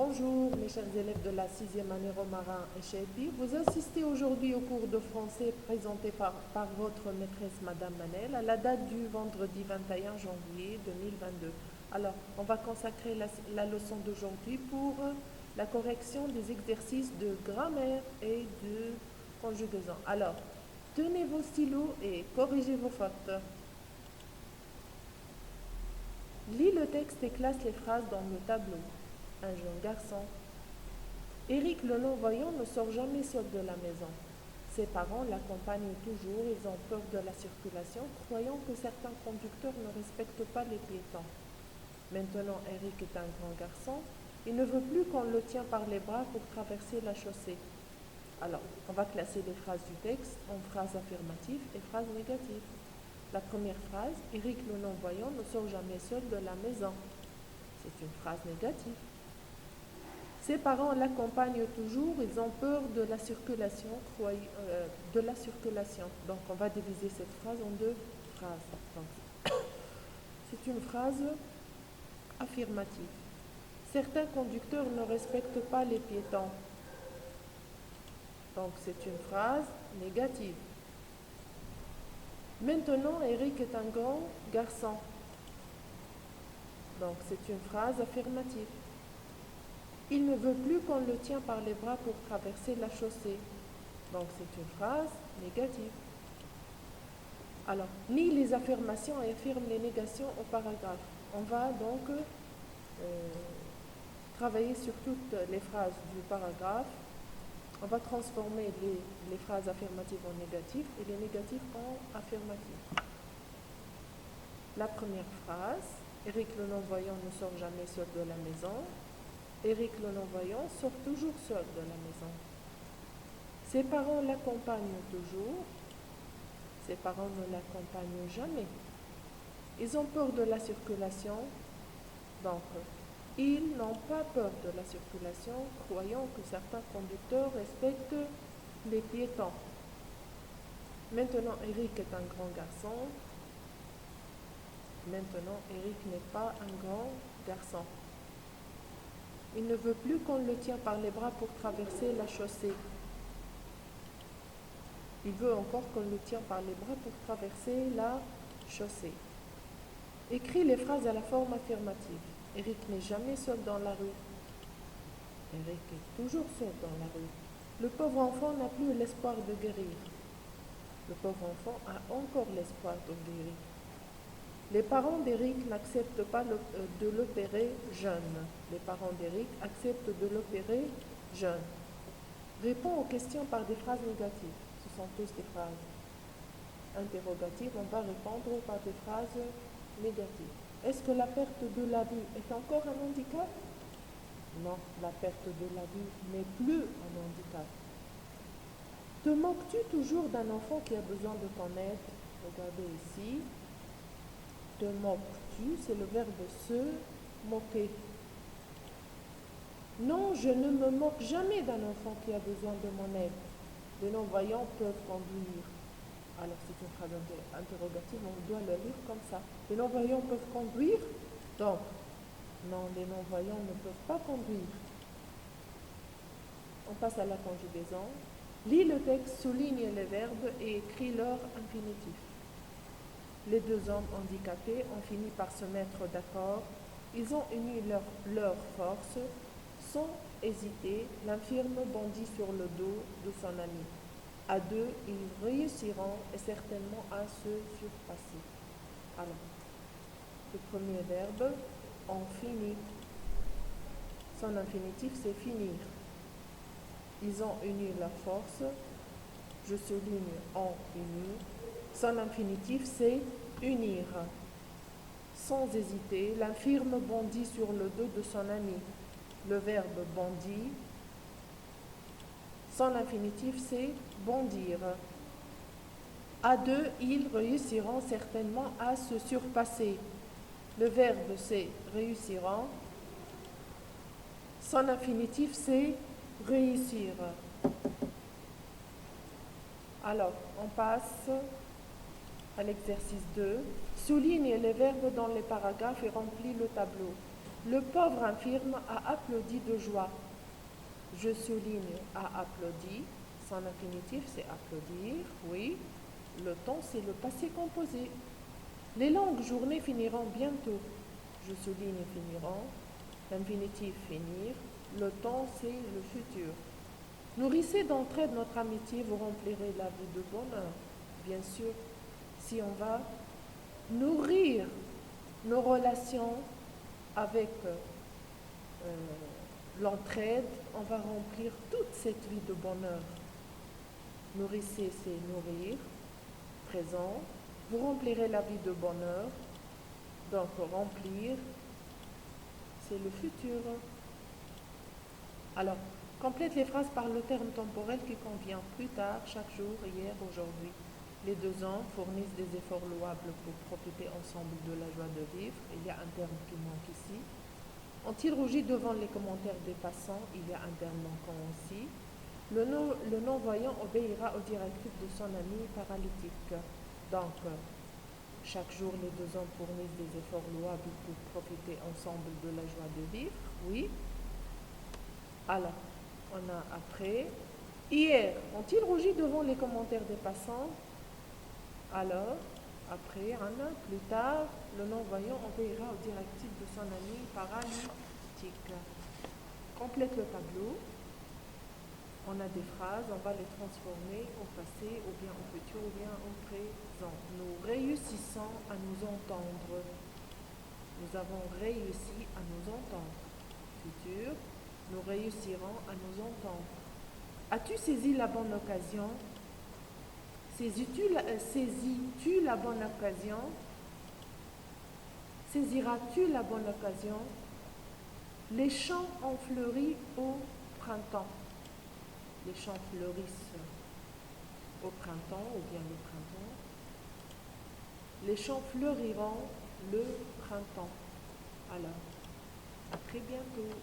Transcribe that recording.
Bonjour mes chers élèves de la 6e année Romarin et Chepi. Vous assistez aujourd'hui au cours de français présenté par votre maîtresse Madame Manel à la date du vendredi 21 janvier 2022. Alors, on va consacrer la leçon d'aujourd'hui pour la correction des exercices de grammaire et de conjugaison. Alors, tenez vos stylos et corrigez vos fautes. Lis le texte et classe les phrases dans le tableau. Un jeune garçon. Éric, le non-voyant, ne sort jamais seul de la maison. Ses parents l'accompagnent toujours, ils ont peur de la circulation, croyant que certains conducteurs ne respectent pas les piétons. Maintenant, Éric est un grand garçon. Il ne veut plus qu'on le tient par les bras pour traverser la chaussée. Alors, on va classer les phrases du texte en phrases affirmatives et phrases négatives. La première phrase, Éric, le non-voyant, ne sort jamais seul de la maison. C'est une phrase négative. Ses parents l'accompagnent toujours, ils ont peur de la circulation. Donc, on va diviser cette phrase en deux phrases. C'est une phrase affirmative. Certains conducteurs ne respectent pas les piétons. Donc, c'est une phrase négative. Maintenant, Eric est un grand garçon. Donc, c'est une phrase affirmative. Il ne veut plus qu'on le tient par les bras pour traverser la chaussée. Donc, c'est une phrase négative. Alors, ni les affirmations affirment les négations au paragraphe. On va donc travailler sur toutes les phrases du paragraphe. On va transformer les phrases affirmatives en négatives et les négatives en affirmatives. La première phrase, Éric le non-voyant ne sort jamais seul de la maison. Éric le non-voyant sort toujours seul de la maison. Ses parents l'accompagnent toujours. Ses parents ne l'accompagnent jamais. Ils ont peur de la circulation. Donc, ils n'ont pas peur de la circulation, croyant que certains conducteurs respectent les piétons. Maintenant, Éric est un grand garçon. Maintenant, Éric n'est pas un grand garçon. Il ne veut plus qu'on le tient par les bras pour traverser la chaussée. Il veut encore qu'on le tient par les bras pour traverser la chaussée. Écris les phrases à la forme affirmative. Éric n'est jamais seul dans la rue. Éric est toujours seul dans la rue. Le pauvre enfant n'a plus l'espoir de guérir. Le pauvre enfant a encore l'espoir de guérir. Les parents d'Éric n'acceptent pas de l'opérer jeune. Les parents d'Éric acceptent de l'opérer jeune. Réponds aux questions par des phrases négatives. Ce sont tous des phrases interrogatives. On va répondre par des phrases négatives. Est-ce que la perte de la vue est encore un handicap? Non, la perte de la vue n'est plus un handicap. Te moques-tu toujours d'un enfant qui a besoin de ton aide? Regardez ici. Te moques-tu, c'est le verbe se moquer. Non, je ne me moque jamais d'un enfant qui a besoin de mon aide. Les non-voyants peuvent conduire. Alors, c'est une phrase interrogative, on doit le lire comme ça. Les non-voyants peuvent conduire? Donc, non, les non-voyants ne peuvent pas conduire. On passe à la conjugaison. Lis le texte, souligne les verbes et écris leur infinitif. Les deux hommes handicapés ont fini par se mettre d'accord. Ils ont uni leurs forces. Sans hésiter, l'infirme bondit sur le dos de son ami. À deux, ils réussiront et certainement à se surpasser. Alors, le premier verbe, on finit. Son infinitif, c'est finir. Ils ont uni leurs forces. Je souligne ont uni. Son infinitif, c'est unir. Sans hésiter, l'infirme bondit sur le dos de son ami. Le verbe bondit. Son infinitif, c'est bondir. À deux, ils réussiront certainement à se surpasser. Le verbe, c'est réussiront. Son infinitif, c'est réussir. Alors, on passe à l'exercice 2. Souligne les verbes dans les paragraphes et remplis le tableau. Le pauvre infirme a applaudi de joie. Je souligne a applaudi. Son infinitif, c'est applaudir, oui. Le temps, c'est le passé composé. Les longues journées finiront bientôt. Je souligne finiront. L'infinitif, finir. Le temps, c'est le futur. Nourrissez d'entraide notre amitié, vous remplirez la vie de bonheur. Bien sûr, si on va nourrir nos relations avec l'entraide, on va remplir toute cette vie de bonheur. Nourrissez, c'est nourrir, présent. Vous remplirez la vie de bonheur. Donc, remplir, c'est le futur. Alors, complète les phrases par le terme temporel qui convient. Plus tard, chaque jour, hier, aujourd'hui. Les 2 ans fournissent des efforts louables pour profiter ensemble de la joie de vivre. Il y a un terme qui manque ici. Ont-ils rougi devant les commentaires des passants? Il y a un terme manquant aussi. Le non-voyant obéira aux directives de son ami paralytique. Donc, chaque jour, les 2 ans fournissent des efforts louables pour profiter ensemble de la joie de vivre. Oui. Alors, on a après. Hier, ont-ils rougi devant les commentaires des passants? Alors, après, on a plus tard, le non-voyant obéira aux directives de son ami paralytique. Complète le tableau. On a des phrases, on va les transformer au passé, ou bien au futur, ou bien au présent. Nous réussissons à nous entendre. Nous avons réussi à nous entendre. Futur, nous réussirons à nous entendre. As-tu saisi la bonne occasion? Saisis-tu la bonne occasion? Saisiras-tu la bonne occasion? Les champs ont fleuri au printemps. Les champs fleurissent au printemps ou bien le printemps. Les champs fleuriront le printemps. Alors, à très bientôt.